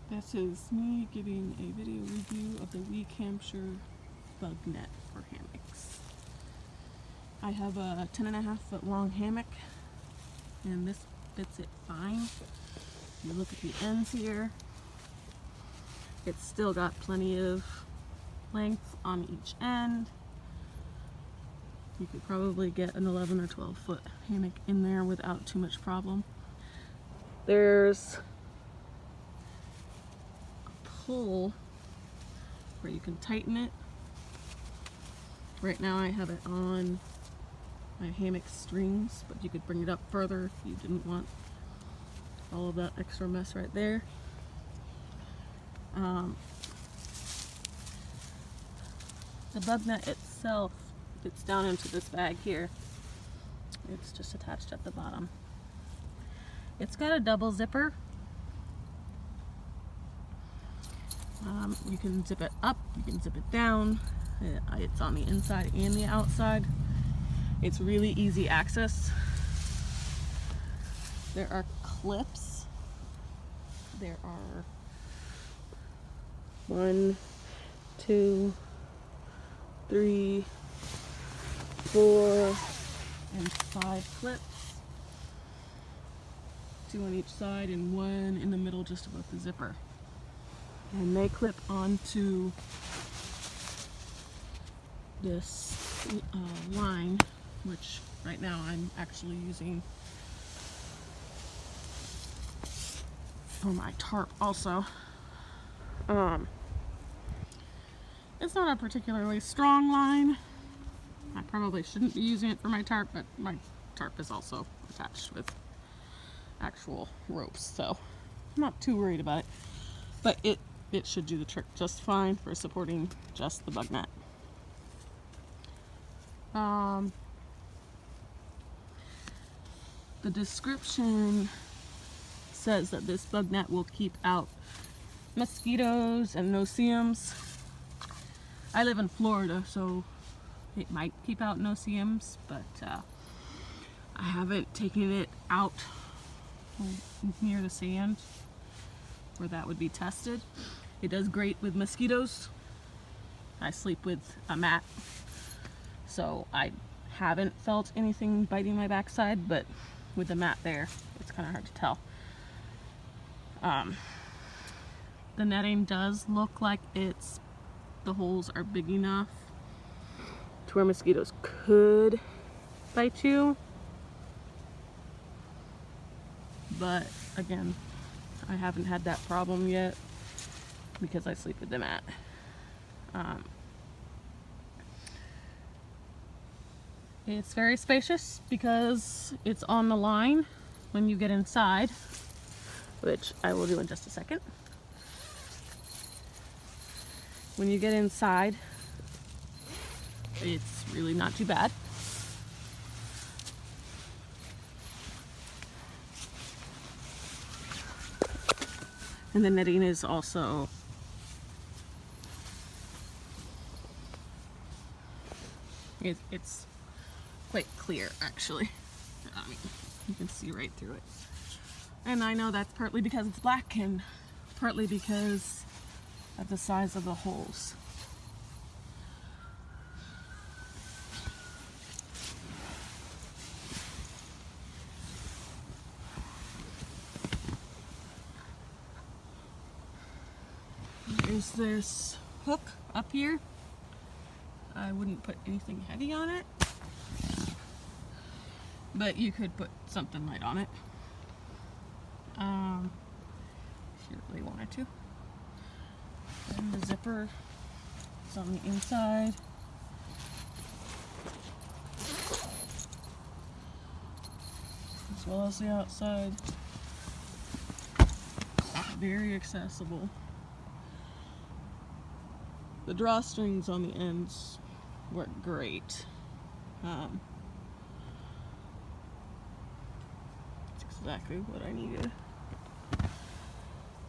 This is me giving a video review of the Wecamture bug net for hammocks. I have a 10.5-foot long hammock and this fits it fine. If you look at the ends here, it's still got plenty of length on each end. You could probably get an 11 or 12-foot hammock in there without too much problem. There's pull where you can tighten it. Right now I have it on my hammock strings, but you could bring it up further if you didn't want all of that extra mess right there. The bug net itself fits down into this bag here. It's just attached at the bottom. It's got a double zipper. You can zip it up, you can zip it down. It's on the inside and the outside. It's really easy access. There are clips. There are 1, 2, 3, 4, and 5 clips. 2 on each side and 1 in the middle just above the zipper. And they clip onto this line, which right now I'm actually using for my tarp also. It's not a particularly strong line. I probably shouldn't be using it for my tarp, but my tarp is also attached with actual ropes, so I'm not too worried about it. But it should do the trick just fine for supporting just the bug net. The description says that this bug net will keep out mosquitoes and No-See-Ums. I live in Florida, so it might keep out No-See-Ums, but I haven't taken it out near the sand where that would be tested. It does great with mosquitoes. I sleep with a mat, so I haven't felt anything biting my backside, but with the mat there, it's kind of hard to tell. The netting does look like the holes are big enough to where mosquitoes could bite you, but again, I haven't had that problem yet because I sleep with the mat. It's very spacious because it's on the line when you get inside, which I will do in just a second. When you get inside, it's really not too bad. And the netting is also it's quite clear, actually. I mean, you can see right through it. And I know that's partly because it's black and partly because of the size of the holes. There's this hook up here. I wouldn't put anything heavy on it, but you could put something light on it if you really wanted to. And the zipper is on the inside. As well as the outside. Very accessible. The drawstrings on the ends work great. It's exactly what I needed.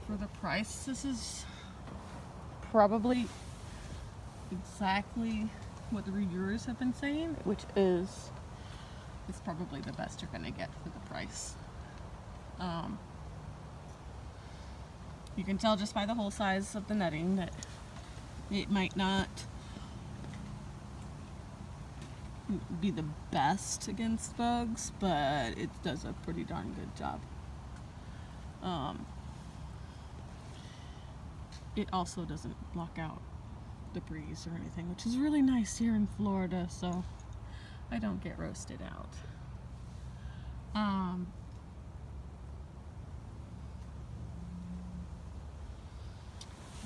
For the price, this is probably exactly what the reviewers have been saying, which is it's probably the best you're gonna get for the price. You can tell just by the hole size of the netting that it might not be the best against bugs, but it does a pretty darn good job. It also doesn't block out the breeze or anything, which is really nice here in Florida, so I don't get roasted out.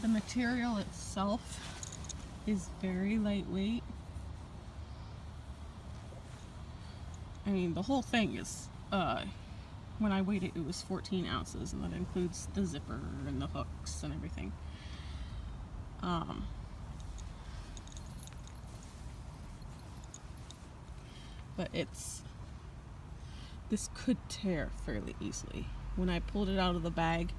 The material itself is very lightweight. I mean, the whole thing is, when I weighed it, it was 14 ounces, and that includes the zipper and the hooks and everything. But this could tear fairly easily. When I pulled it out of the bag,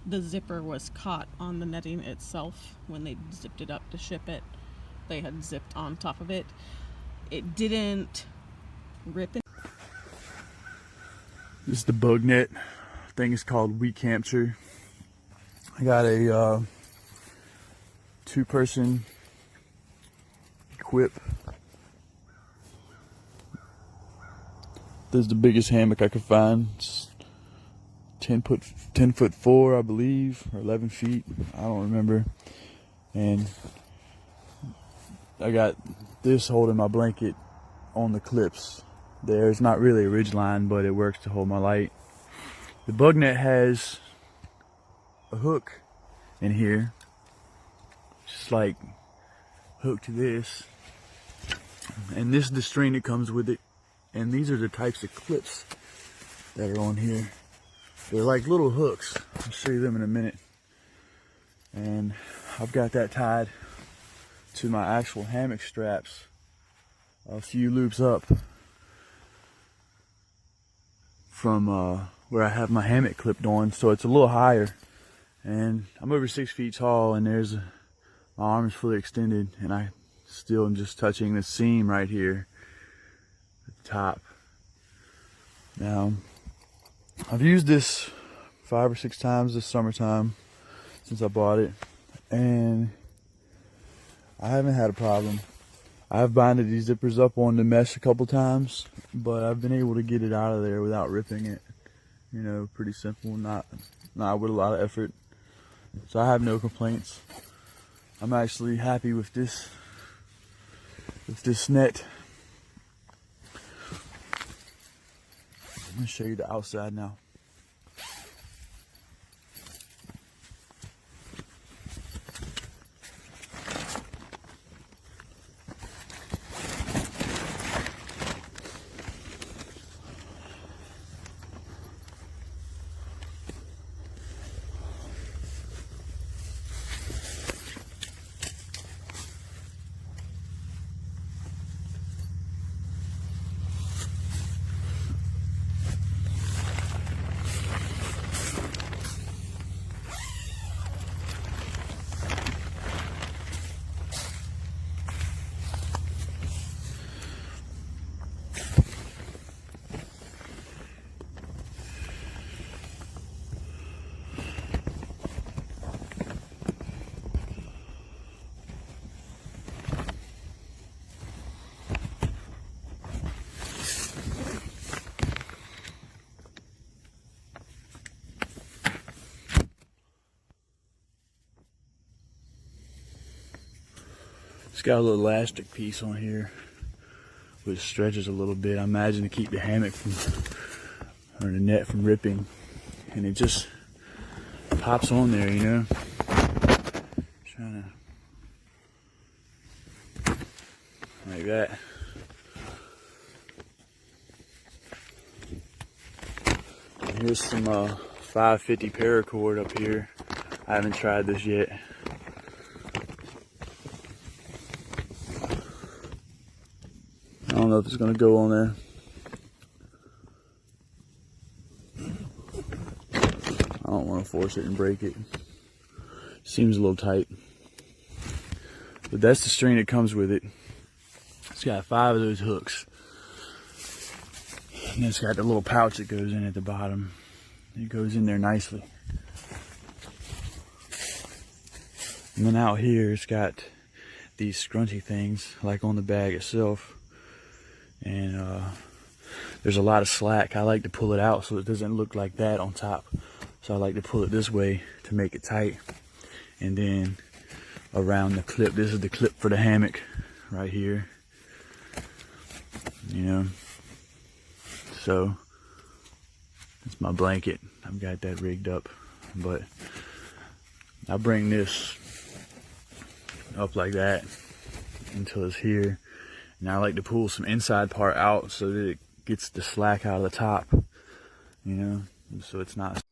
the zipper was caught on the netting itself. When they zipped it up to ship it, they had zipped on top of it. It didn't rip it. This is the bug net. Thing is called Wecamture. I got a 2-person equip. This is the biggest hammock I could find. It's 10'4", I believe, or 11 feet. I don't remember. And I got this holding my blanket on the clips. It's not really a ridge line, but it works to hold my light. The bug net has a hook in here, just like hooked to this. And this is the string that comes with it. And these are the types of clips that are on here. They're like little hooks. I'll show you them in a minute. And I've got that tied to my actual hammock straps a few loops up from where I have my hammock clipped on, so it's a little higher. And I'm over 6 feet tall, and my arm is fully extended, and I still am just touching the seam right here at the top. Now, I've used this 5 or 6 times this summertime since I bought it, and I haven't had a problem. I've binded these zippers up on the mesh a couple times, but I've been able to get it out of there without ripping it. You know, pretty simple, not with a lot of effort. So I have no complaints. I'm actually happy with this net. I'm gonna show you the outside now. It's got a little elastic piece on here which stretches a little bit, I imagine, to keep the hammock or the net from ripping, and it just pops on there, you know. Trying to like that. And here's some 550 paracord up here. I haven't tried this yet. I don't know if it's going to go on there. I don't want to force it and break it. Seems a little tight. But that's the string that comes with it. It's got 5 of those hooks. And it's got the little pouch that goes in at the bottom. It goes in there nicely. And then out here it's got these scrunchy things like on the bag itself, and there's a lot of slack. I like to pull it out so it doesn't look like that on top, so I like to pull it this way to make it tight. And then around the clip, this is the clip for the hammock right here, you know. So it's my blanket. I've got that rigged up, but I bring this up like that until it's here. And I like to pull some inside part out so that it gets the slack out of the top, you know, so it's not